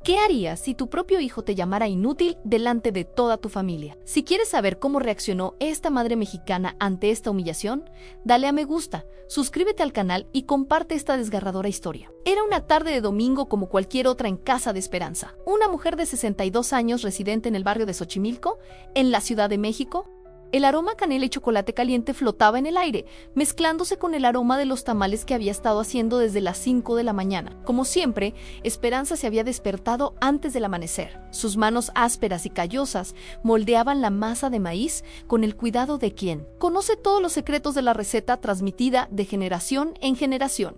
¿Qué harías si tu propio hijo te llamara inútil delante de toda tu familia? Si quieres saber cómo reaccionó esta madre mexicana ante esta humillación, dale a me gusta, suscríbete al canal y comparte esta desgarradora historia. Era una tarde de domingo como cualquier otra en casa de Esperanza. Una mujer de 62 años residente en el barrio de Xochimilco, en la Ciudad de México. El aroma a canela y chocolate caliente flotaba en el aire, mezclándose con el aroma de los tamales que había estado haciendo desde las 5 de la mañana. Como siempre, Esperanza se había despertado antes del amanecer. Sus manos ásperas y callosas moldeaban la masa de maíz con el cuidado de quien conoce todos los secretos de la receta transmitida de generación en generación.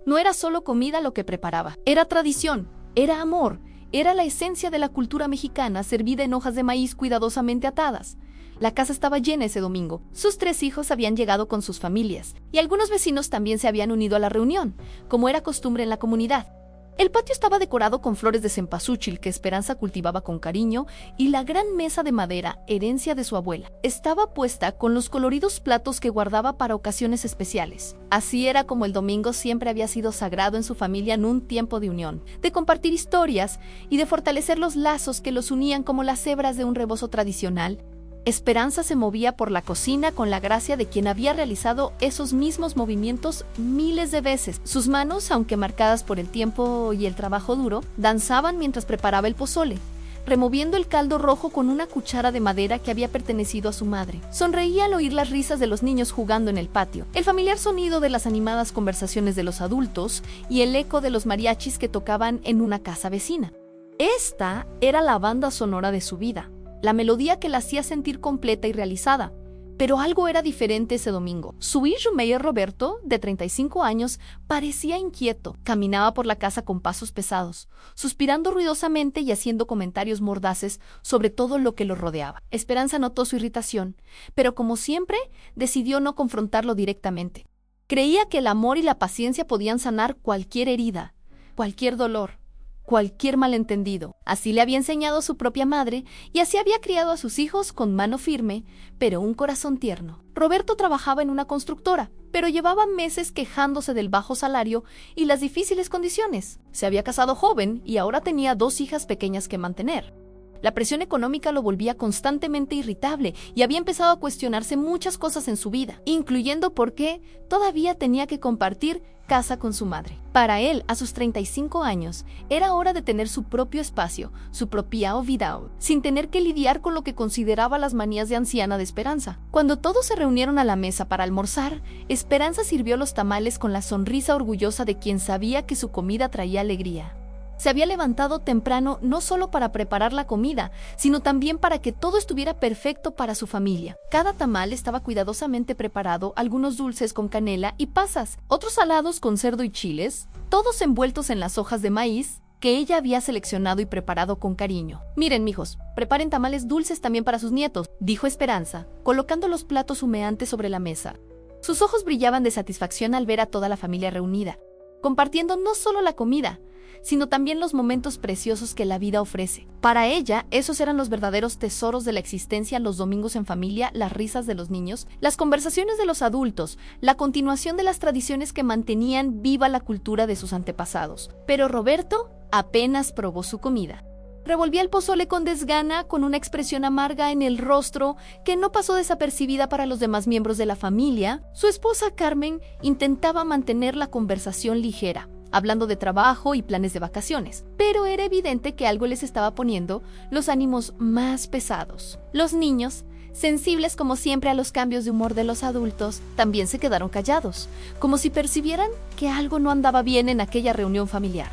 No era solo comida lo que preparaba, era tradición, era amor, era la esencia de la cultura mexicana servida en hojas de maíz cuidadosamente atadas. La casa estaba llena ese domingo. Sus 3 hijos habían llegado con sus familias, y algunos vecinos también se habían unido a la reunión, como era costumbre en la comunidad. El patio estaba decorado con flores de cempasúchil que Esperanza cultivaba con cariño, y la gran mesa de madera, herencia de su abuela, estaba puesta con los coloridos platos que guardaba para ocasiones especiales. Así era como el domingo siempre había sido sagrado en su familia en un tiempo de unión, de compartir historias y de fortalecer los lazos que los unían como las hebras de un rebozo tradicional. Esperanza se movía por la cocina con la gracia de quien había realizado esos mismos movimientos miles de veces. Sus manos, aunque marcadas por el tiempo y el trabajo duro, danzaban mientras preparaba el pozole, removiendo el caldo rojo con una cuchara de madera que había pertenecido a su madre. Sonreía al oír las risas de los niños jugando en el patio, el familiar sonido de las animadas conversaciones de los adultos y el eco de los mariachis que tocaban en una casa vecina. Esta era la banda sonora de su vida. La melodía que la hacía sentir completa y realizada. Pero algo era diferente ese domingo. Su hijo mayor Roberto, de 35 años, parecía inquieto. Caminaba por la casa con pasos pesados, suspirando ruidosamente y haciendo comentarios mordaces sobre todo lo que lo rodeaba. Esperanza notó su irritación, pero como siempre, decidió no confrontarlo directamente. Creía que el amor y la paciencia podían sanar cualquier herida, cualquier dolor, cualquier malentendido. Así le había enseñado su propia madre y así había criado a sus hijos con mano firme, pero un corazón tierno. Roberto trabajaba en una constructora, pero llevaba meses quejándose del bajo salario y las difíciles condiciones. Se había casado joven y ahora tenía 2 hijas pequeñas que mantener. La presión económica lo volvía constantemente irritable y había empezado a cuestionarse muchas cosas en su vida, incluyendo por qué todavía tenía que compartir casa con su madre. Para él, a sus 35 años, era hora de tener su propio espacio, su propia vida, sin tener que lidiar con lo que consideraba las manías de anciana de Esperanza. Cuando todos se reunieron a la mesa para almorzar, Esperanza sirvió los tamales con la sonrisa orgullosa de quien sabía que su comida traía alegría. Se había levantado temprano no solo para preparar la comida, sino también para que todo estuviera perfecto para su familia. Cada tamal estaba cuidadosamente preparado, algunos dulces con canela y pasas, otros salados con cerdo y chiles, todos envueltos en las hojas de maíz que ella había seleccionado y preparado con cariño. «Miren, mijos, preparen tamales dulces también para sus nietos», dijo Esperanza, colocando los platos humeantes sobre la mesa. Sus ojos brillaban de satisfacción al ver a toda la familia reunida, compartiendo no solo la comida, sino también los momentos preciosos que la vida ofrece. Para ella, esos eran los verdaderos tesoros de la existencia: los domingos en familia, las risas de los niños, las conversaciones de los adultos, la continuación de las tradiciones que mantenían viva la cultura de sus antepasados. Pero Roberto apenas probó su comida. Revolvía el pozole con desgana, con una expresión amarga en el rostro que no pasó desapercibida para los demás miembros de la familia. Su esposa Carmen intentaba mantener la conversación ligera, hablando de trabajo y planes de vacaciones, pero era evidente que algo les estaba poniendo los ánimos más pesados. Los niños, sensibles como siempre a los cambios de humor de los adultos, también se quedaron callados, como si percibieran que algo no andaba bien en aquella reunión familiar.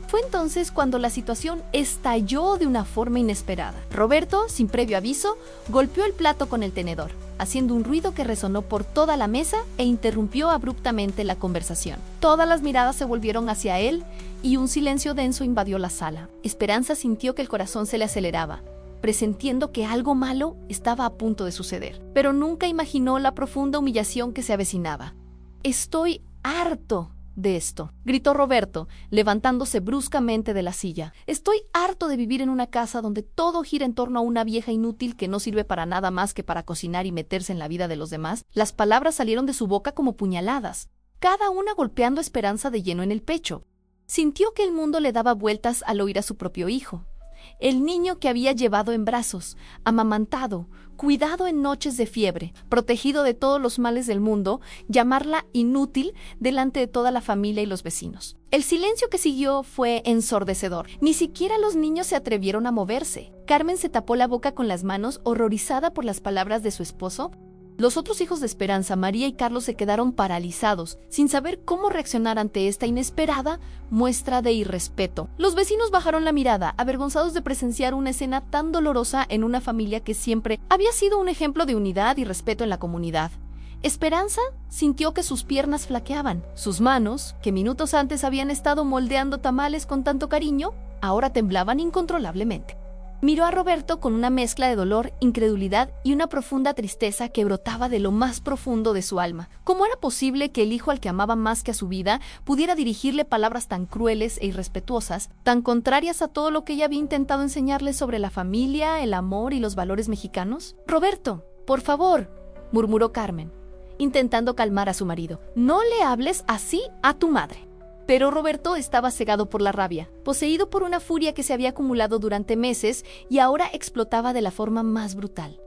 Fue entonces cuando la situación estalló de una forma inesperada. Roberto, sin previo aviso, golpeó el plato con el tenedor, haciendo un ruido que resonó por toda la mesa e interrumpió abruptamente la conversación. Todas las miradas se volvieron hacia él y un silencio denso invadió la sala. Esperanza sintió que el corazón se le aceleraba, presintiendo que algo malo estaba a punto de suceder, pero nunca imaginó la profunda humillación que se avecinaba. «Estoy harto de esto», gritó Roberto, levantándose bruscamente de la silla. «Estoy harto de vivir en una casa donde todo gira en torno a una vieja inútil que no sirve para nada más que para cocinar y meterse en la vida de los demás». Las palabras salieron de su boca como puñaladas, cada una golpeando a Esperanza de lleno en el pecho. Sintió que el mundo le daba vueltas al oír a su propio hijo. El niño que había llevado en brazos, amamantado, cuidado en noches de fiebre, protegido de todos los males del mundo, llamarla inútil delante de toda la familia y los vecinos. El silencio que siguió fue ensordecedor. Ni siquiera los niños se atrevieron a moverse. Carmen se tapó la boca con las manos, horrorizada por las palabras de su esposo. Los otros hijos de Esperanza, María y Carlos, se quedaron paralizados, sin saber cómo reaccionar ante esta inesperada muestra de irrespeto. Los vecinos bajaron la mirada, avergonzados de presenciar una escena tan dolorosa en una familia que siempre había sido un ejemplo de unidad y respeto en la comunidad. Esperanza sintió que sus piernas flaqueaban. Sus manos, que minutos antes habían estado moldeando tamales con tanto cariño, ahora temblaban incontrolablemente. Miró a Roberto con una mezcla de dolor, incredulidad y una profunda tristeza que brotaba de lo más profundo de su alma. ¿Cómo era posible que el hijo al que amaba más que a su vida pudiera dirigirle palabras tan crueles e irrespetuosas, tan contrarias a todo lo que ella había intentado enseñarle sobre la familia, el amor y los valores mexicanos? «Roberto, por favor», murmuró Carmen, intentando calmar a su marido. «No le hables así a tu madre». Pero Roberto estaba cegado por la rabia, poseído por una furia que se había acumulado durante meses y ahora explotaba de la forma más brutal.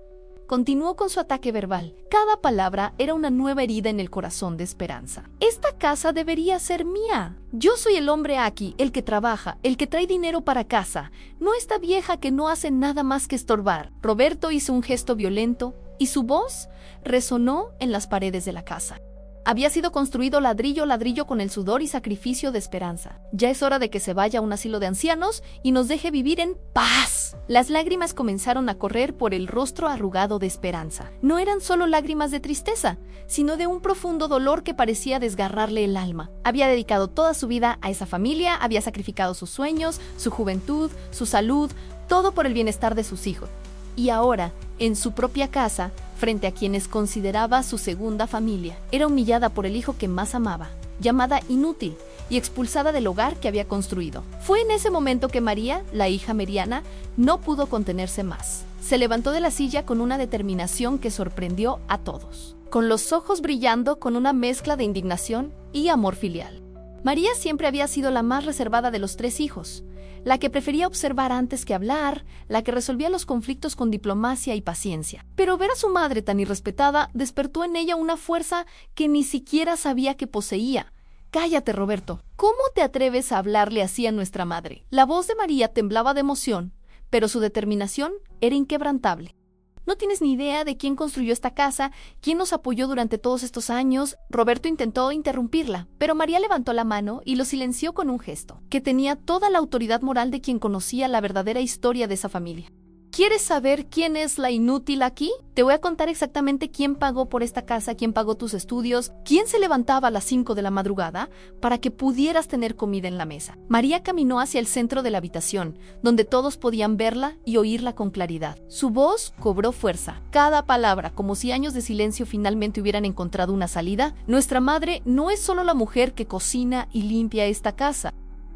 Continuó con su ataque verbal. Cada palabra era una nueva herida en el corazón de Esperanza. «Esta casa debería ser mía. Yo soy el hombre aquí, el que trabaja, el que trae dinero para casa, no esta vieja que no hace nada más que estorbar». Roberto hizo un gesto violento y su voz resonó en las paredes de la casa. Había sido construido ladrillo a ladrillo con el sudor y sacrificio de Esperanza. Ya es hora de que se vaya a un asilo de ancianos y nos deje vivir en paz. Las lágrimas comenzaron a correr por el rostro arrugado de Esperanza. No eran solo lágrimas de tristeza, sino de un profundo dolor que parecía desgarrarle el alma. Había dedicado toda su vida a esa familia, había sacrificado sus sueños, su juventud, su salud, todo por el bienestar de sus hijos. Y ahora, en su propia casa, frente a quienes consideraba su segunda familia, era humillada por el hijo que más amaba, llamada inútil y expulsada del hogar que había construido. Fue en ese momento que María, la hija mediana, no pudo contenerse más. Se levantó de la silla con una determinación que sorprendió a todos, con los ojos brillando con una mezcla de indignación y amor filial. María siempre había sido la más reservada de los tres hijos, la que prefería observar antes que hablar, la que resolvía los conflictos con diplomacia y paciencia. Pero ver a su madre tan irrespetada despertó en ella una fuerza que ni siquiera sabía que poseía. «Cállate, Roberto. ¿Cómo te atreves a hablarle así a nuestra madre?». La voz de María temblaba de emoción, pero su determinación era inquebrantable. «No tienes ni idea de quién construyó esta casa, quién nos apoyó durante todos estos años». Roberto intentó interrumpirla, pero María levantó la mano y lo silenció con un gesto, que tenía toda la autoridad moral de quien conocía la verdadera historia de esa familia. «¿Quieres saber quién es la inútil aquí? Te voy a contar exactamente quién pagó por esta casa, quién pagó tus estudios, quién se levantaba a las 5 de la madrugada para que pudieras tener comida en la mesa». María caminó hacia el centro de la habitación, donde todos podían verla y oírla con claridad. Su voz cobró fuerza. Cada palabra, como si años de silencio finalmente hubieran encontrado una salida. «Nuestra madre no es solo la mujer que cocina y limpia esta casa.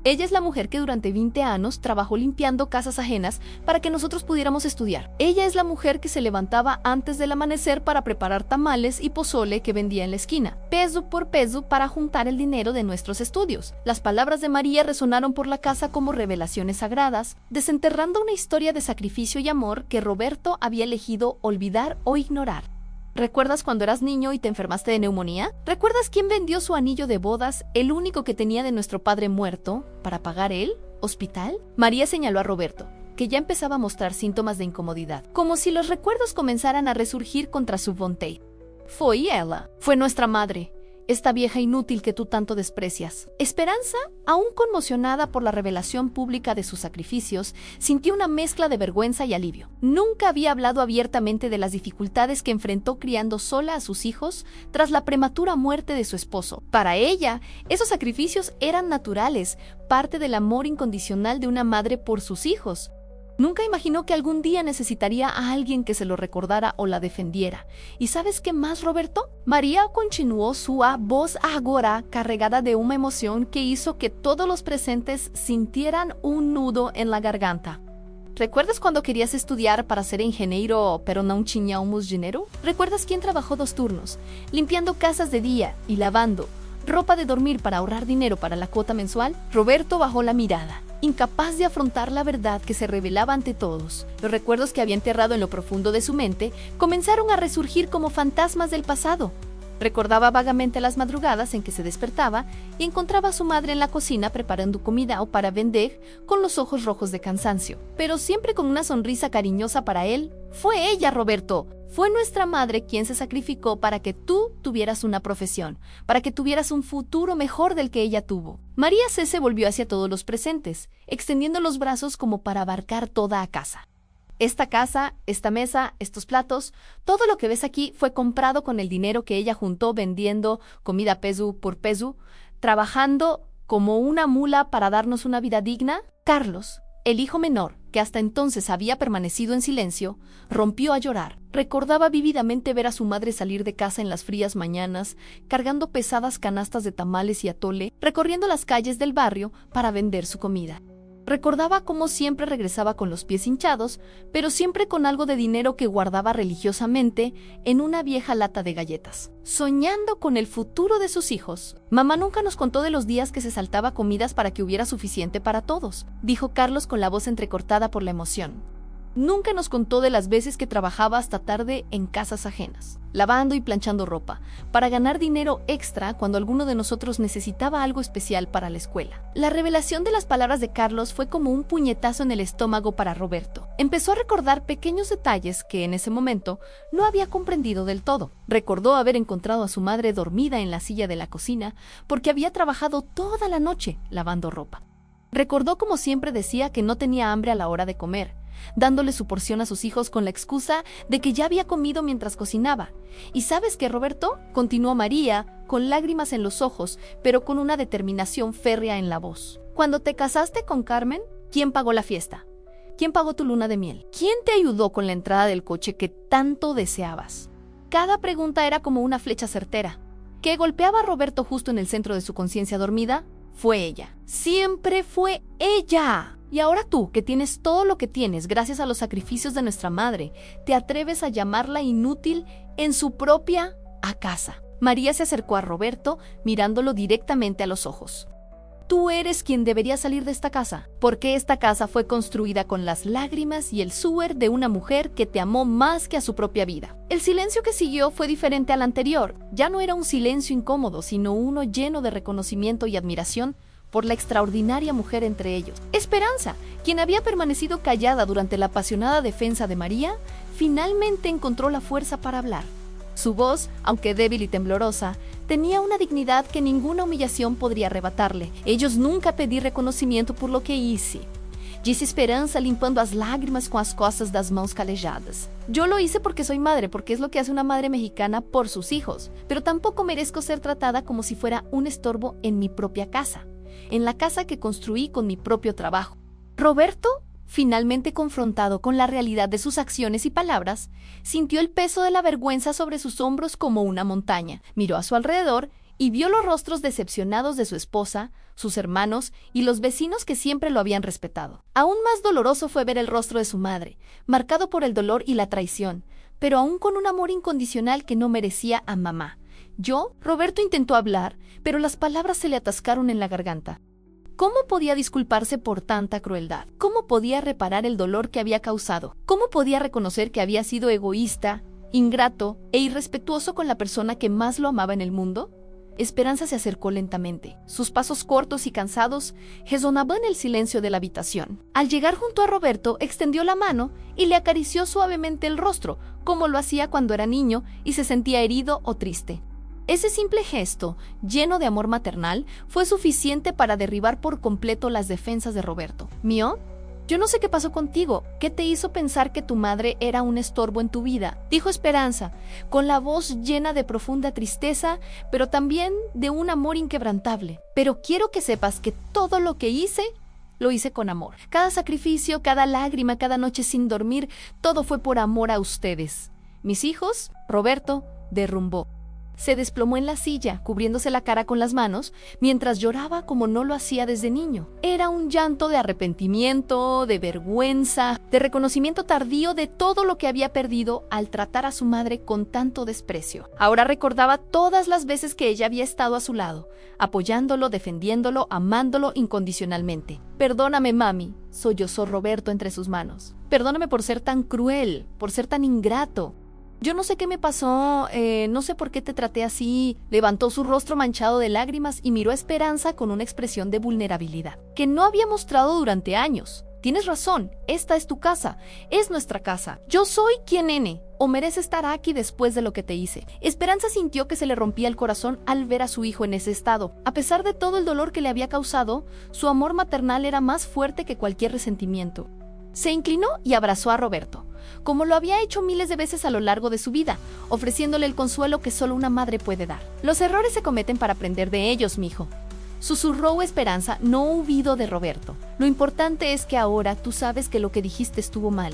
Ella es la mujer que durante 20 años trabajó limpiando casas ajenas para que nosotros pudiéramos estudiar. Ella es la mujer que se levantaba antes del amanecer para preparar tamales y pozole que vendía en la esquina, peso por peso, para juntar el dinero de nuestros estudios». Las palabras de María resonaron por la casa como revelaciones sagradas, desenterrando una historia de sacrificio y amor que Roberto había elegido olvidar o ignorar. ¿Recuerdas cuando eras niño y te enfermaste de neumonía? ¿Recuerdas quién vendió su anillo de bodas, el único que tenía de nuestro padre muerto, para pagar el hospital? María señaló a Roberto, que ya empezaba a mostrar síntomas de incomodidad, como si los recuerdos comenzaran a resurgir contra su voluntad. «Fue ella, fue nuestra madre, esta vieja inútil que tú tanto desprecias». Esperanza, aún conmocionada por la revelación pública de sus sacrificios, sintió una mezcla de vergüenza y alivio. Nunca había hablado abiertamente de las dificultades que enfrentó criando sola a sus hijos tras la prematura muerte de su esposo. Para ella, esos sacrificios eran naturales, parte del amor incondicional de una madre por sus hijos. Nunca imaginó que algún día necesitaría a alguien que se lo recordara o la defendiera. ¿Y sabes qué más, Roberto? María continuó su voz ahora cargada de una emoción que hizo que todos los presentes sintieran un nudo en la garganta. ¿Recuerdas cuando querías estudiar para ser ingeniero, pero no teníamos dinero? ¿Recuerdas quién trabajó 2 turnos, limpiando casas de día y lavando, ropa de dormir para ahorrar dinero para la cuota mensual, Roberto bajó la mirada, incapaz de afrontar la verdad que se revelaba ante todos. Los recuerdos que había enterrado en lo profundo de su mente comenzaron a resurgir como fantasmas del pasado. Recordaba vagamente las madrugadas en que se despertaba y encontraba a su madre en la cocina preparando comida o para vender, con los ojos rojos de cansancio, pero siempre con una sonrisa cariñosa para él. Fue ella, Roberto. Fue nuestra madre quien se sacrificó para que tú tuvieras una profesión, para que tuvieras un futuro mejor del que ella tuvo. María C. se volvió hacia todos los presentes, extendiendo los brazos como para abarcar toda la casa. Esta casa, esta mesa, estos platos, todo lo que ves aquí fue comprado con el dinero que ella juntó vendiendo comida peso por peso, trabajando como una mula para darnos una vida digna. Carlos, el hijo menor, que hasta entonces había permanecido en silencio, rompió a llorar. Recordaba vívidamente ver a su madre salir de casa en las frías mañanas, cargando pesadas canastas de tamales y atole, recorriendo las calles del barrio para vender su comida. Recordaba cómo siempre regresaba con los pies hinchados, pero siempre con algo de dinero que guardaba religiosamente en una vieja lata de galletas. Soñando con el futuro de sus hijos. Mamá nunca nos contó de los días que se saltaba comidas para que hubiera suficiente para todos, dijo Carlos con la voz entrecortada por la emoción. Nunca nos contó de las veces que trabajaba hasta tarde en casas ajenas, lavando y planchando ropa, para ganar dinero extra cuando alguno de nosotros necesitaba algo especial para la escuela. La revelación de las palabras de Carlos fue como un puñetazo en el estómago para Roberto. Empezó a recordar pequeños detalles que en ese momento no había comprendido del todo. Recordó haber encontrado a su madre dormida en la silla de la cocina porque había trabajado toda la noche lavando ropa. Recordó como siempre decía que no tenía hambre a la hora de comer, dándole su porción a sus hijos con la excusa de que ya había comido mientras cocinaba. ¿Y sabes qué, Roberto?, continuó María, con lágrimas en los ojos, pero con una determinación férrea en la voz. Cuando te casaste con Carmen, ¿quién pagó la fiesta? ¿Quién pagó tu luna de miel? ¿Quién te ayudó con la entrada del coche que tanto deseabas? Cada pregunta era como una flecha certera, que golpeaba a Roberto justo en el centro de su conciencia dormida. Fue ella. Siempre fue ella. Y ahora tú, que tienes todo lo que tienes gracias a los sacrificios de nuestra madre, ¿te atreves a llamarla inútil en su propia casa? María se acercó a Roberto, mirándolo directamente a los ojos. Tú eres quien debería salir de esta casa, porque esta casa fue construida con las lágrimas y el sudor de una mujer que te amó más que a su propia vida. El silencio que siguió fue diferente al anterior. Ya no era un silencio incómodo, sino uno lleno de reconocimiento y admiración por la extraordinaria mujer entre ellos. Esperanza, quien había permanecido callada durante la apasionada defensa de María, finalmente encontró la fuerza para hablar. Su voz, aunque débil y temblorosa, tenía una dignidad que ninguna humillación podría arrebatarle. Ellos nunca pedí reconocimiento por lo que hice, disse Esperanza limpando as lágrimas con as costas das mãos calejadas. Yo lo hice porque soy madre, porque es lo que hace una madre mexicana por sus hijos, pero tampoco merezco ser tratada como si fuera un estorbo en mi propia casa, en la casa que construí con mi propio trabajo. Roberto, finalmente confrontado con la realidad de sus acciones y palabras, sintió el peso de la vergüenza sobre sus hombros como una montaña. Miró a su alrededor y vio los rostros decepcionados de su esposa, sus hermanos y los vecinos que siempre lo habían respetado. Aún más doloroso fue ver el rostro de su madre, marcado por el dolor y la traición, pero aún con un amor incondicional que no merecía a mamá. Roberto intentó hablar, pero las palabras se le atascaron en la garganta. ¿Cómo podía disculparse por tanta crueldad? ¿Cómo podía reparar el dolor que había causado? ¿Cómo podía reconocer que había sido egoísta, ingrato e irrespetuoso con la persona que más lo amaba en el mundo? Esperanza se acercó lentamente. Sus pasos cortos y cansados resonaban en el silencio de la habitación. Al llegar junto a Roberto, extendió la mano y le acarició suavemente el rostro, como lo hacía cuando era niño y se sentía herido o triste. Ese simple gesto, lleno de amor maternal, fue suficiente para derribar por completo las defensas de Roberto. «Mío, yo no sé qué pasó contigo. ¿Qué te hizo pensar que tu madre era un estorbo en tu vida?», dijo Esperanza, con la voz llena de profunda tristeza, pero también de un amor inquebrantable. «Pero quiero que sepas que todo lo que hice, lo hice con amor. Cada sacrificio, cada lágrima, cada noche sin dormir, todo fue por amor a ustedes. Mis hijos, Roberto, derrumbó. Se desplomó en la silla, cubriéndose la cara con las manos, mientras lloraba como no lo hacía desde niño. Era un llanto de arrepentimiento, de vergüenza, de reconocimiento tardío de todo lo que había perdido al tratar a su madre con tanto desprecio. Ahora recordaba todas las veces que ella había estado a su lado, apoyándolo, defendiéndolo, amándolo incondicionalmente. «Perdóname, mami», sollozó Roberto entre sus manos. «Perdóname por ser tan cruel, por ser tan ingrato. Yo no sé qué me pasó, no sé por qué te traté así». Levantó su rostro manchado de lágrimas y miró a Esperanza con una expresión de vulnerabilidad, que no había mostrado durante años. «Tienes razón, esta es tu casa, es nuestra casa. Yo soy quien nene, o merece estar aquí después de lo que te hice». Esperanza sintió que se le rompía el corazón al ver a su hijo en ese estado. A pesar de todo el dolor que le había causado, su amor maternal era más fuerte que cualquier resentimiento. Se inclinó y abrazó a Roberto, como lo había hecho miles de veces a lo largo de su vida, ofreciéndole el consuelo que solo una madre puede dar. «Los errores se cometen para aprender de ellos, mijo», susurró Esperanza, no huido de Roberto. «Lo importante es que ahora tú sabes que lo que dijiste estuvo mal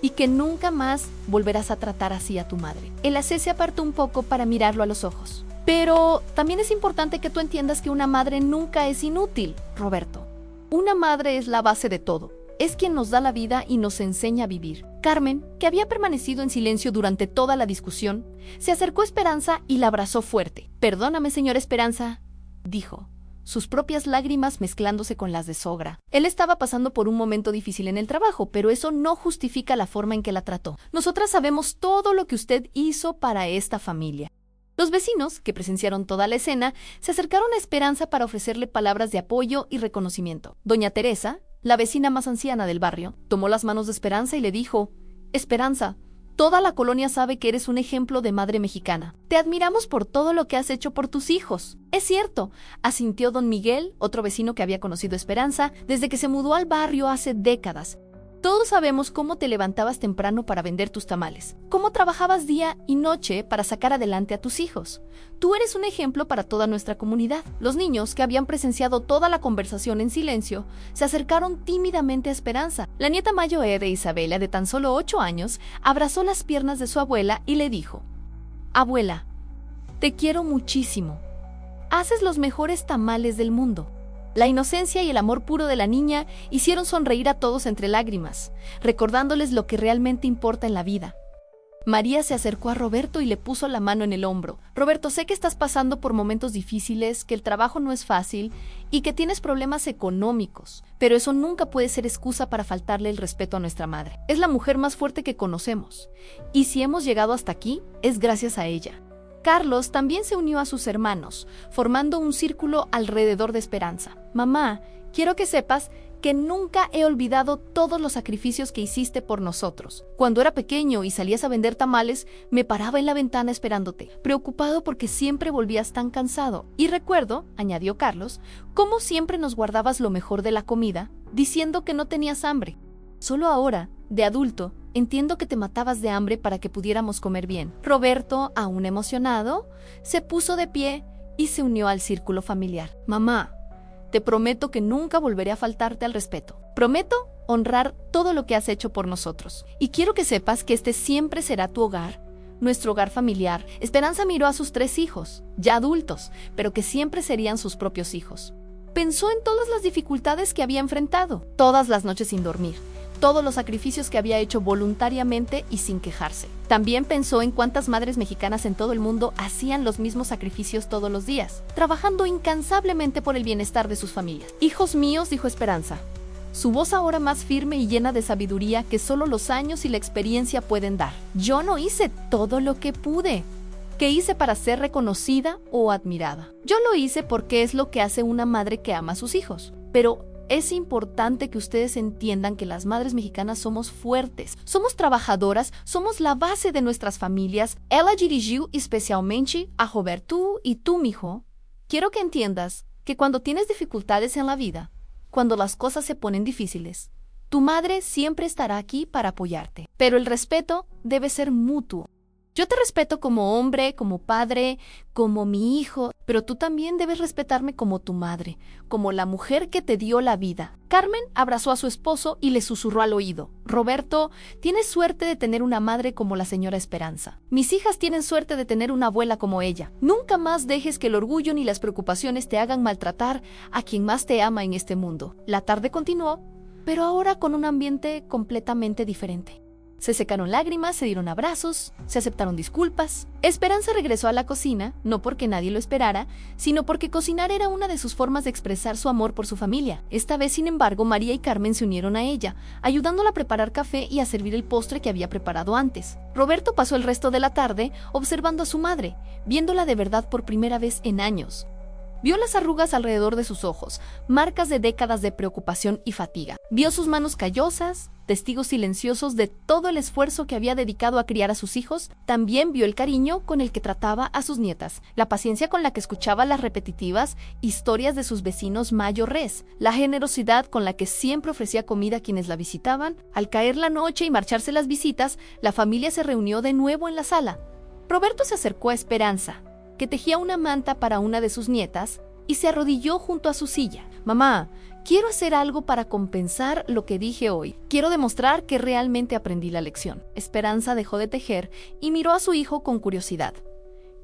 y que nunca más volverás a tratar así a tu madre». El AC se apartó un poco para mirarlo a los ojos. «Pero también es importante que tú entiendas que una madre nunca es inútil, Roberto. Una madre es la base de todo. Es quien nos da la vida y nos enseña a vivir». Carmen, que había permanecido en silencio durante toda la discusión, se acercó a Esperanza y la abrazó fuerte. «Perdóname, señora Esperanza», dijo, sus propias lágrimas mezclándose con las de Sogra. Él estaba pasando por un momento difícil en el trabajo, pero eso no justifica la forma en que la trató. «Nosotras sabemos todo lo que usted hizo para esta familia». Los vecinos, que presenciaron toda la escena, se acercaron a Esperanza para ofrecerle palabras de apoyo y reconocimiento. Doña Teresa, la vecina más anciana del barrio, tomó las manos de Esperanza y le dijo: «Esperanza, toda la colonia sabe que eres un ejemplo de madre mexicana. Te admiramos por todo lo que has hecho por tus hijos». «Es cierto», asintió don Miguel, otro vecino que había conocido a Esperanza desde que se mudó al barrio hace décadas. «Todos sabemos cómo te levantabas temprano para vender tus tamales, cómo trabajabas día y noche para sacar adelante a tus hijos. Tú eres un ejemplo para toda nuestra comunidad». Los niños, que habían presenciado toda la conversación en silencio, se acercaron tímidamente a Esperanza. La nieta mayor de Isabela, de tan solo 8 años, abrazó las piernas de su abuela y le dijo: «Abuela, te quiero muchísimo. Haces los mejores tamales del mundo». La inocencia y el amor puro de la niña hicieron sonreír a todos entre lágrimas, recordándoles lo que realmente importa en la vida. María se acercó a Roberto y le puso la mano en el hombro. «Roberto, sé que estás pasando por momentos difíciles, que el trabajo no es fácil y que tienes problemas económicos, pero eso nunca puede ser excusa para faltarle el respeto a nuestra madre. Es la mujer más fuerte que conocemos, y si hemos llegado hasta aquí, es gracias a ella». Carlos también se unió a sus hermanos, formando un círculo alrededor de Esperanza. «Mamá, quiero que sepas que nunca he olvidado todos los sacrificios que hiciste por nosotros. Cuando era pequeño y salías a vender tamales, me paraba en la ventana esperándote, preocupado porque siempre volvías tan cansado. Y recuerdo», añadió Carlos, «cómo siempre nos guardabas lo mejor de la comida, diciendo que no tenías hambre. Solo ahora, de adulto, entiendo que te matabas de hambre para que pudiéramos comer bien». Roberto, aún emocionado, se puso de pie y se unió al círculo familiar. «Mamá, te prometo que nunca volveré a faltarte al respeto. Prometo honrar todo lo que has hecho por nosotros. Y quiero que sepas que este siempre será tu hogar, nuestro hogar familiar». Esperanza miró a sus 3 hijos, ya adultos, pero que siempre serían sus propios hijos. Pensó en todas las dificultades que había enfrentado, todas las noches sin dormir, todos los sacrificios que había hecho voluntariamente y sin quejarse. También pensó en cuántas madres mexicanas en todo el mundo hacían los mismos sacrificios todos los días, trabajando incansablemente por el bienestar de sus familias. «Hijos míos», dijo Esperanza, su voz ahora más firme y llena de sabiduría que solo los años y la experiencia pueden dar. «Yo no hice todo lo que pude. ¿Qué hice para ser reconocida o admirada? Yo lo hice porque es lo que hace una madre que ama a sus hijos. Pero es importante que ustedes entiendan que las madres mexicanas somos fuertes, somos trabajadoras, somos la base de nuestras familias». Ela dirigiu especialmente a Roberto: «Y tú, mijo, quiero que entiendas que cuando tienes dificultades en la vida, cuando las cosas se ponen difíciles, tu madre siempre estará aquí para apoyarte. Pero el respeto debe ser mutuo. Yo te respeto como hombre, como padre, como mi hijo, pero tú también debes respetarme como tu madre, como la mujer que te dio la vida. Carmen abrazó a su esposo y le susurró al oído: Roberto, tienes suerte de tener una madre como la señora Esperanza. Mis hijas tienen suerte de tener una abuela como ella. Nunca más dejes que el orgullo ni las preocupaciones te hagan maltratar a quien más te ama en este mundo. La tarde continuó, pero ahora con un ambiente completamente diferente. Se secaron lágrimas, se dieron abrazos, se aceptaron disculpas. Esperanza regresó a la cocina, no porque nadie lo esperara, sino porque cocinar era una de sus formas de expresar su amor por su familia. Esta vez, sin embargo, María y Carmen se unieron a ella, ayudándola a preparar café y a servir el postre que había preparado antes. Roberto pasó el resto de la tarde observando a su madre, viéndola de verdad por primera vez en años. Vio las arrugas alrededor de sus ojos, marcas de décadas de preocupación y fatiga. Vio sus manos callosas, testigos silenciosos de todo el esfuerzo que había dedicado a criar a sus hijos. También vio el cariño con el que trataba a sus nietas, la paciencia con la que escuchaba las repetitivas historias de sus vecinos mayores, la generosidad con la que siempre ofrecía comida a quienes la visitaban. Al caer la noche y marcharse las visitas, la familia se reunió de nuevo en la sala. Roberto se acercó a Esperanza, que tejía una manta para una de sus nietas, y se arrodilló junto a su silla. Mamá, quiero hacer algo para compensar lo que dije hoy. Quiero demostrar que realmente aprendí la lección. Esperanza dejó de tejer y miró a su hijo con curiosidad.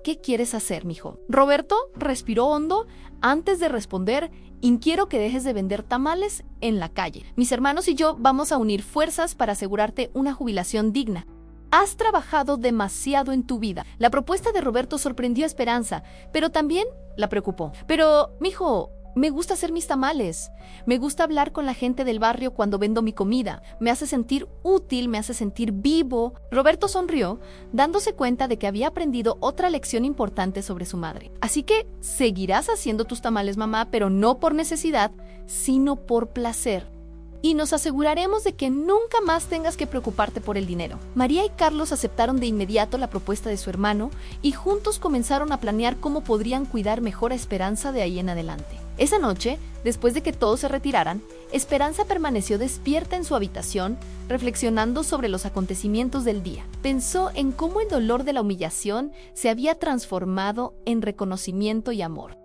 ¿Qué quieres hacer, mijo? Roberto respiró hondo antes de responder: quiero que dejes de vender tamales en la calle. Mis hermanos y yo vamos a unir fuerzas para asegurarte una jubilación digna. Has trabajado demasiado en tu vida. La propuesta de Roberto sorprendió a Esperanza, pero también la preocupó. Pero, mijo, me gusta hacer mis tamales. Me gusta hablar con la gente del barrio cuando vendo mi comida. Me hace sentir útil, me hace sentir vivo. Roberto sonrió, dándose cuenta de que había aprendido otra lección importante sobre su madre. Así que seguirás haciendo tus tamales, mamá, pero no por necesidad, sino por placer. Y nos aseguraremos de que nunca más tengas que preocuparte por el dinero. María y Carlos aceptaron de inmediato la propuesta de su hermano y juntos comenzaron a planear cómo podrían cuidar mejor a Esperanza de ahí en adelante. Esa noche, después de que todos se retiraran, Esperanza permaneció despierta en su habitación, reflexionando sobre los acontecimientos del día. Pensó en cómo el dolor de la humillación se había transformado en reconocimiento y amor.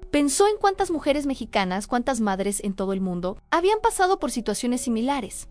Pensó en cuántas mujeres mexicanas, cuántas madres en todo el mundo habían pasado por situaciones similares,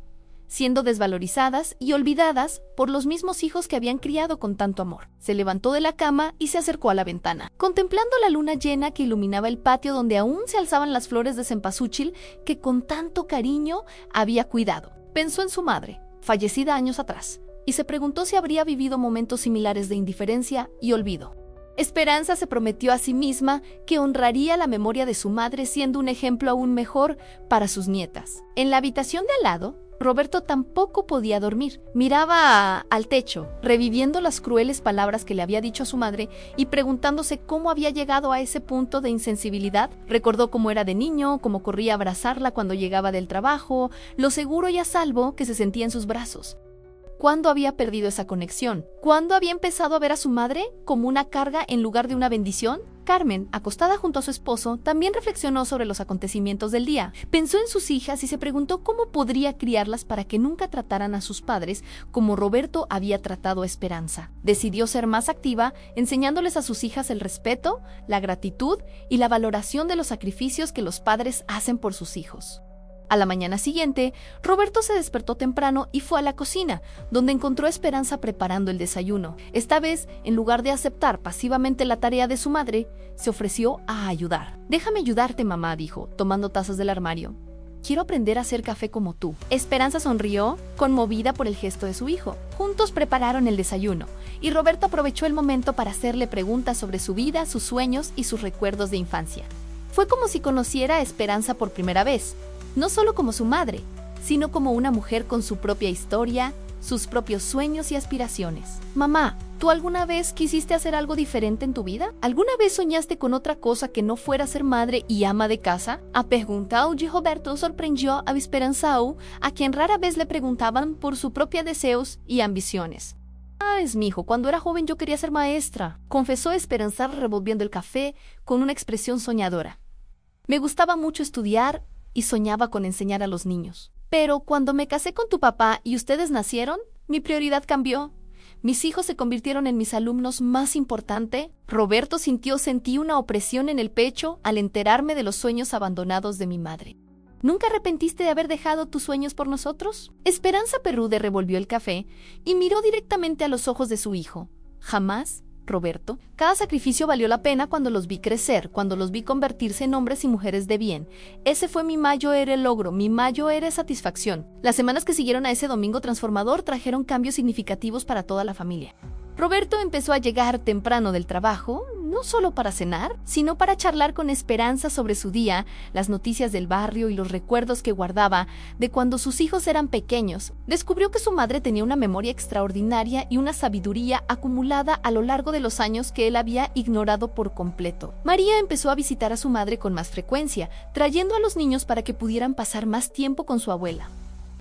siendo desvalorizadas y olvidadas por los mismos hijos que habían criado con tanto amor. Se levantó de la cama y se acercó a la ventana, contemplando la luna llena que iluminaba el patio donde aún se alzaban las flores de cempasúchil que con tanto cariño había cuidado. Pensó en su madre, fallecida años atrás, y se preguntó si habría vivido momentos similares de indiferencia y olvido. Esperanza se prometió a sí misma que honraría la memoria de su madre siendo un ejemplo aún mejor para sus nietas. En la habitación de al lado, Roberto tampoco podía dormir. Miraba al techo, reviviendo las crueles palabras que le había dicho a su madre y preguntándose cómo había llegado a ese punto de insensibilidad. Recordó cómo era de niño, cómo corría a abrazarla cuando llegaba del trabajo, lo seguro y a salvo que se sentía en sus brazos. ¿Cuándo había perdido esa conexión? ¿Cuándo había empezado a ver a su madre como una carga en lugar de una bendición? Carmen, acostada junto a su esposo, también reflexionó sobre los acontecimientos del día. Pensó en sus hijas y se preguntó cómo podría criarlas para que nunca trataran a sus padres como Roberto había tratado a Esperanza. Decidió ser más activa, enseñándoles a sus hijas el respeto, la gratitud y la valoración de los sacrificios que los padres hacen por sus hijos. A la mañana siguiente, Roberto se despertó temprano y fue a la cocina, donde encontró a Esperanza preparando el desayuno. Esta vez, en lugar de aceptar pasivamente la tarea de su madre, se ofreció a ayudar. «Déjame ayudarte, mamá», dijo, tomando tazas del armario. «Quiero aprender a hacer café como tú». Esperanza sonrió, conmovida por el gesto de su hijo. Juntos prepararon el desayuno, y Roberto aprovechó el momento para hacerle preguntas sobre su vida, sus sueños y sus recuerdos de infancia. Fue como si conociera a Esperanza por primera vez. No solo como su madre, sino como una mujer con su propia historia, sus propios sueños y aspiraciones. «Mamá, ¿tú alguna vez quisiste hacer algo diferente en tu vida? ¿Alguna vez soñaste con otra cosa que no fuera ser madre y ama de casa?», a pergunta de Roberto sorprendió a Esperanza, a quien rara vez le preguntaban por sus propios deseos y ambiciones. «Mijo, cuando era joven yo quería ser maestra», confesó Esperanza revolviendo el café con una expresión soñadora. «Me gustaba mucho estudiar y soñaba con enseñar a los niños. Pero cuando me casé con tu papá y ustedes nacieron, mi prioridad cambió. Mis hijos se convirtieron en mis alumnos más importantes. Roberto sentí una opresión en el pecho al enterarme de los sueños abandonados de mi madre. ¿Nunca arrepentiste de haber dejado tus sueños por nosotros? Esperanza Perrude revolvió el café y miró directamente a los ojos de su hijo. Jamás, Roberto. Cada sacrificio valió la pena cuando los vi crecer, cuando los vi convertirse en hombres y mujeres de bien. Ese fue mi mayor logro, mi mayor satisfacción. Las semanas que siguieron a ese domingo transformador trajeron cambios significativos para toda la familia. Roberto empezó a llegar temprano del trabajo, no solo para cenar, sino para charlar con Esperanza sobre su día, las noticias del barrio y los recuerdos que guardaba de cuando sus hijos eran pequeños. Descubrió que su madre tenía una memoria extraordinaria y una sabiduría acumulada a lo largo de los años que él había ignorado por completo. María empezó a visitar a su madre con más frecuencia, trayendo a los niños para que pudieran pasar más tiempo con su abuela.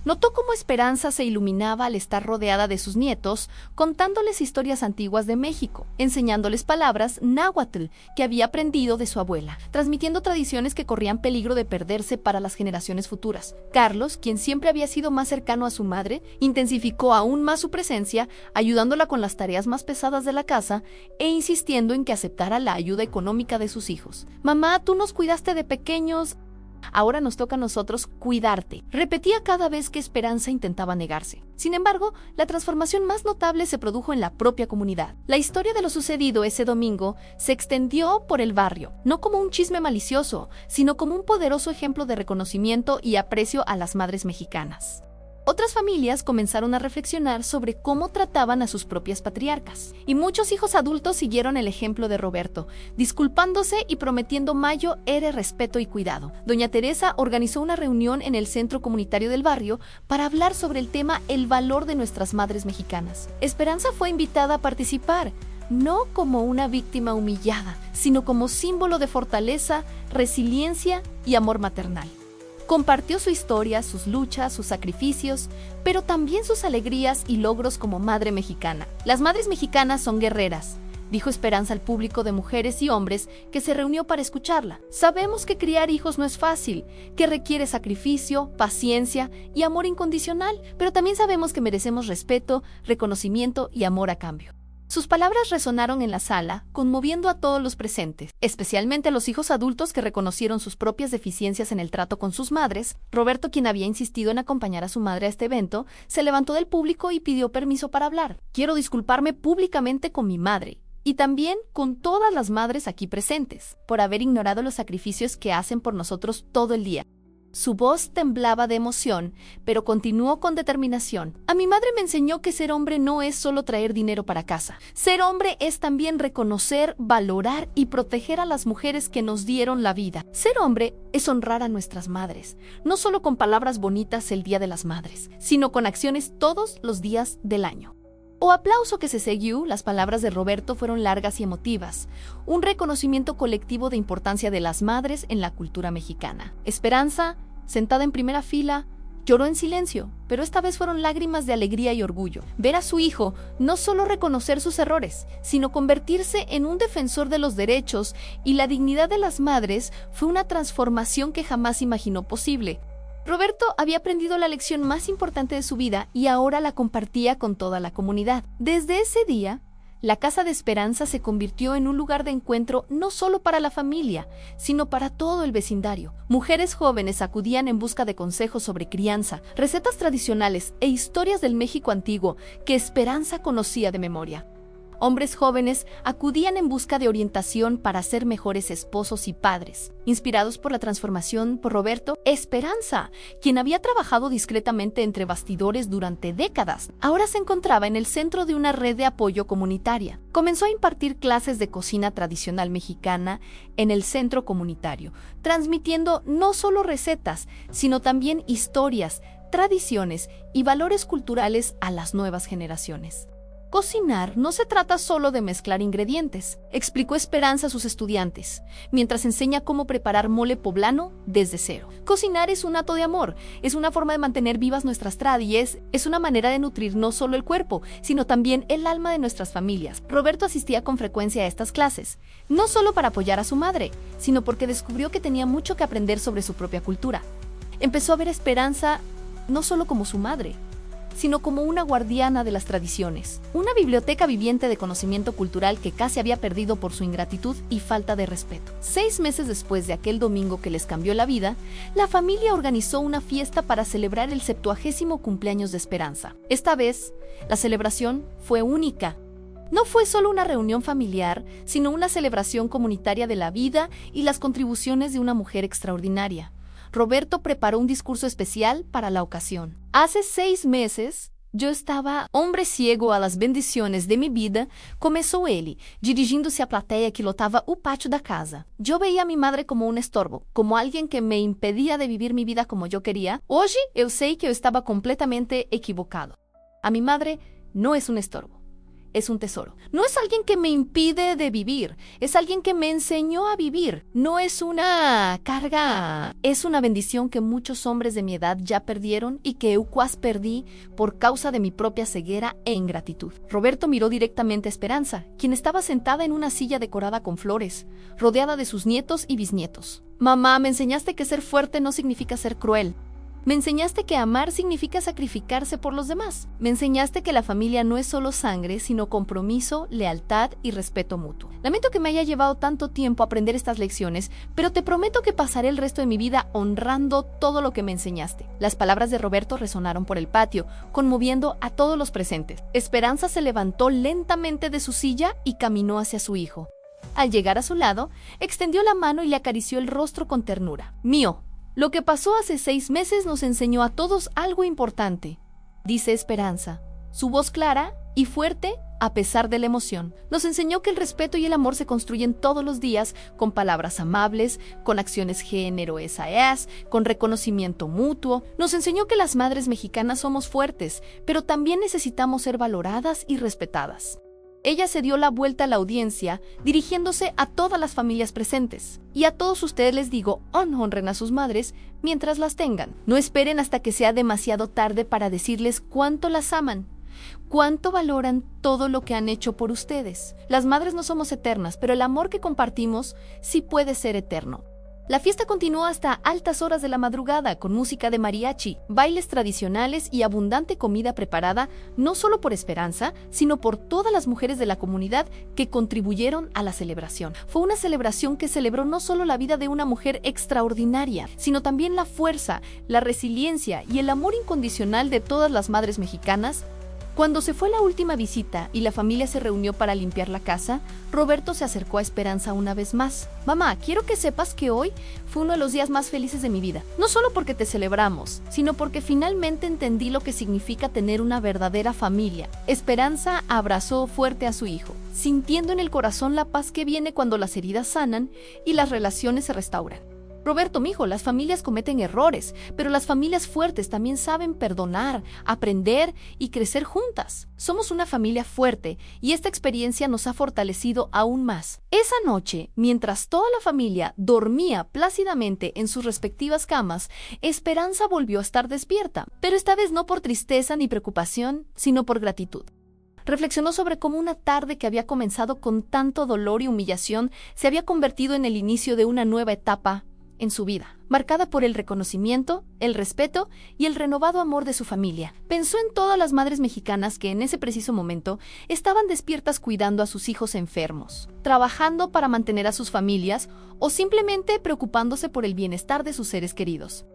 Notó cómo Esperanza se iluminaba al estar rodeada de sus nietos, contándoles historias antiguas de México, enseñándoles palabras náhuatl que había aprendido de su abuela, transmitiendo tradiciones que corrían peligro de perderse para las generaciones futuras. Carlos, quien siempre había sido más cercano a su madre, intensificó aún más su presencia, ayudándola con las tareas más pesadas de la casa e insistiendo en que aceptara la ayuda económica de sus hijos. «Mamá, tú nos cuidaste de pequeños. Ahora nos toca a nosotros cuidarte», repetía cada vez que Esperanza intentaba negarse. Sin embargo, la transformación más notable se produjo en la propia comunidad. La historia de lo sucedido ese domingo se extendió por el barrio, no como un chisme malicioso, sino como un poderoso ejemplo de reconocimiento y aprecio a las madres mexicanas. Otras familias comenzaron a reflexionar sobre cómo trataban a sus propias patriarcas, y muchos hijos adultos siguieron el ejemplo de Roberto, disculpándose y prometiendo mayor respeto y cuidado. Doña Teresa organizó una reunión en el centro comunitario del barrio para hablar sobre el tema el valor de nuestras madres mexicanas. Esperanza fue invitada a participar, no como una víctima humillada, sino como símbolo de fortaleza, resiliencia y amor maternal. Compartió su historia, sus luchas, sus sacrificios, pero también sus alegrías y logros como madre mexicana. Las madres mexicanas son guerreras, dijo Esperanza al público de mujeres y hombres que se reunió para escucharla. Sabemos que criar hijos no es fácil, que requiere sacrificio, paciencia y amor incondicional, pero también sabemos que merecemos respeto, reconocimiento y amor a cambio. Sus palabras resonaron en la sala, conmoviendo a todos los presentes, especialmente a los hijos adultos que reconocieron sus propias deficiencias en el trato con sus madres. Roberto, quien había insistido en acompañar a su madre a este evento, se levantó del público y pidió permiso para hablar. «Quiero disculparme públicamente con mi madre, y también con todas las madres aquí presentes, por haber ignorado los sacrificios que hacen por nosotros todo el día». Su voz temblaba de emoción, pero continuó con determinación. «A mi madre me enseñó que ser hombre no es solo traer dinero para casa. Ser hombre es también reconocer, valorar y proteger a las mujeres que nos dieron la vida. Ser hombre es honrar a nuestras madres, no solo con palabras bonitas el Día de las Madres, sino con acciones todos los días del año». O aplauso que se siguió, las palabras de Roberto fueron largas y emotivas, un reconocimiento colectivo de importancia de las madres en la cultura mexicana. Esperanza, sentada en primera fila, lloró en silencio, pero esta vez fueron lágrimas de alegría y orgullo. Ver a su hijo no solo reconocer sus errores, sino convertirse en un defensor de los derechos y la dignidad de las madres fue una transformación que jamás imaginó posible. Roberto había aprendido la lección más importante de su vida y ahora la compartía con toda la comunidad. Desde ese día, la Casa de Esperanza se convirtió en un lugar de encuentro no solo para la familia, sino para todo el vecindario. Mujeres jóvenes acudían en busca de consejos sobre crianza, recetas tradicionales e historias del México antiguo que Esperanza conocía de memoria. Hombres jóvenes acudían en busca de orientación para ser mejores esposos y padres. Inspirados por la transformación por Roberto, Esperanza, quien había trabajado discretamente entre bastidores durante décadas, ahora se encontraba en el centro de una red de apoyo comunitaria. Comenzó a impartir clases de cocina tradicional mexicana en el centro comunitario, transmitiendo no solo recetas, sino también historias, tradiciones y valores culturales a las nuevas generaciones. Cocinar no se trata solo de mezclar ingredientes, explicó Esperanza a sus estudiantes, mientras enseña cómo preparar mole poblano desde cero. Cocinar es un acto de amor, es una forma de mantener vivas nuestras tradiciones, es una manera de nutrir no solo el cuerpo, sino también el alma de nuestras familias. Roberto asistía con frecuencia a estas clases, no solo para apoyar a su madre, sino porque descubrió que tenía mucho que aprender sobre su propia cultura. Empezó a ver a Esperanza no solo como su madre, sino como una guardiana de las tradiciones. Una biblioteca viviente de conocimiento cultural que casi había perdido por su ingratitud y falta de respeto. 6 meses después de aquel domingo que les cambió la vida, la familia organizó una fiesta para celebrar el 70º cumpleaños de Esperanza. Esta vez, la celebración fue única. No fue solo una reunión familiar, sino una celebración comunitaria de la vida y las contribuciones de una mujer extraordinaria. Roberto preparó un discurso especial para la ocasión. Hace 6 meses, yo estava hombre ciego a las bendiciones de mi vida, começou ele, dirigindo-se à plateia que lotava o pátio da casa. Yo veía a mi madre como un estorbo, como alguien que me impedía de vivir mi vida como yo quería. Hoje, eu sei que eu estaba completamente equivocado. A mi madre no es un estorbo. Es un tesoro. No es alguien que me impide de vivir, es alguien que me enseñó a vivir. No es una carga, es una bendición que muchos hombres de mi edad ya perdieron y que eu quase perdí por causa de mi propia ceguera e ingratitud. Roberto miró directamente a Esperanza, quien estaba sentada en una silla decorada con flores, rodeada de sus nietos y bisnietos. Mamá, me enseñaste que ser fuerte no significa ser cruel. Me enseñaste que amar significa sacrificarse por los demás. Me enseñaste que la familia no es solo sangre, sino compromiso, lealtad y respeto mutuo. Lamento que me haya llevado tanto tiempo aprender estas lecciones, pero te prometo que pasaré el resto de mi vida honrando todo lo que me enseñaste. Las palabras de Roberto resonaron por el patio, conmoviendo a todos los presentes. Esperanza se levantó lentamente de su silla y caminó hacia su hijo. Al llegar a su lado, extendió la mano y le acarició el rostro con ternura. Mío, lo que pasó hace 6 meses nos enseñó a todos algo importante, dice Esperanza, su voz clara y fuerte a pesar de la emoción. Nos enseñó que el respeto y el amor se construyen todos los días con palabras amables, con acciones generosas, con reconocimiento mutuo. Nos enseñó que las madres mexicanas somos fuertes, pero también necesitamos ser valoradas y respetadas. Ella se dio la vuelta a la audiencia, dirigiéndose a todas las familias presentes. Y a todos ustedes les digo, honren a sus madres mientras las tengan. No esperen hasta que sea demasiado tarde para decirles cuánto las aman, cuánto valoran todo lo que han hecho por ustedes. Las madres no somos eternas, pero el amor que compartimos sí puede ser eterno. La fiesta continuó hasta altas horas de la madrugada, con música de mariachi, bailes tradicionales y abundante comida preparada, no solo por Esperanza, sino por todas las mujeres de la comunidad que contribuyeron a la celebración. Fue una celebración que celebró no solo la vida de una mujer extraordinaria, sino también la fuerza, la resiliencia y el amor incondicional de todas las madres mexicanas. Cuando se fue la última visita y la familia se reunió para limpiar la casa, Roberto se acercó a Esperanza una vez más. Mamá, quiero que sepas que hoy fue uno de los días más felices de mi vida. No solo porque te celebramos, sino porque finalmente entendí lo que significa tener una verdadera familia. Esperanza abrazó fuerte a su hijo, sintiendo en el corazón la paz que viene cuando las heridas sanan y las relaciones se restauran. Roberto, mijo, las familias cometen errores, pero las familias fuertes también saben perdonar, aprender y crecer juntas. Somos una familia fuerte y esta experiencia nos ha fortalecido aún más. Esa noche, mientras toda la familia dormía plácidamente en sus respectivas camas, Esperanza volvió a estar despierta, pero esta vez no por tristeza ni preocupación, sino por gratitud. Reflexionó sobre cómo una tarde que había comenzado con tanto dolor y humillación se había convertido en el inicio de una nueva etapa en su vida, marcada por el reconocimiento, el respeto y el renovado amor de su familia. Pensó en todas las madres mexicanas que en ese preciso momento estaban despiertas cuidando a sus hijos enfermos, trabajando para mantener a sus familias o simplemente preocupándose por el bienestar de sus seres queridos.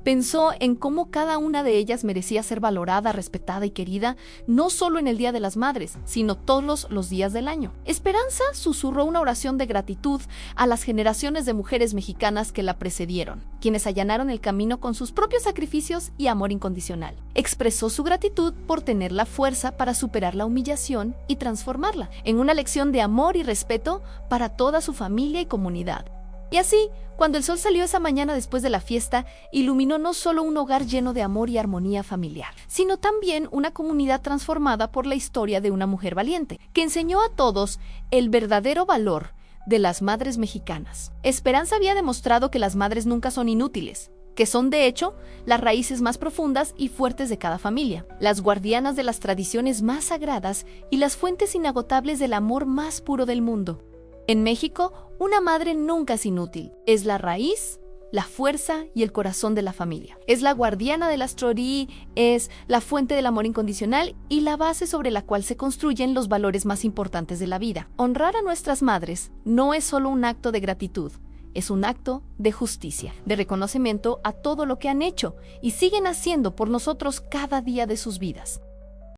Pensó en cómo cada una de ellas merecía ser valorada, respetada y querida, no solo en el Día de las Madres, sino todos los días del año. Esperanza susurró una oración de gratitud a las generaciones de mujeres mexicanas que la precedieron, quienes allanaron el camino con sus propios sacrificios y amor incondicional. Expresó su gratitud por tener la fuerza para superar la humillación y transformarla en una lección de amor y respeto para toda su familia y comunidad. Y así, cuando el sol salió esa mañana después de la fiesta, iluminó no solo un hogar lleno de amor y armonía familiar, sino también una comunidad transformada por la historia de una mujer valiente, que enseñó a todos el verdadero valor de las madres mexicanas. Esperanza había demostrado que las madres nunca son inútiles, que son de hecho las raíces más profundas y fuertes de cada familia, las guardianas de las tradiciones más sagradas y las fuentes inagotables del amor más puro del mundo. En México, una madre nunca es inútil, es la raíz la fuerza y el corazón de la familia. Es la guardiana del Astrorí, es la fuente del amor incondicional y la base sobre la cual se construyen los valores más importantes de la vida. Honrar a nuestras madres no es solo un acto de gratitud, es un acto de justicia, de reconocimiento a todo lo que han hecho y siguen haciendo por nosotros cada día de sus vidas.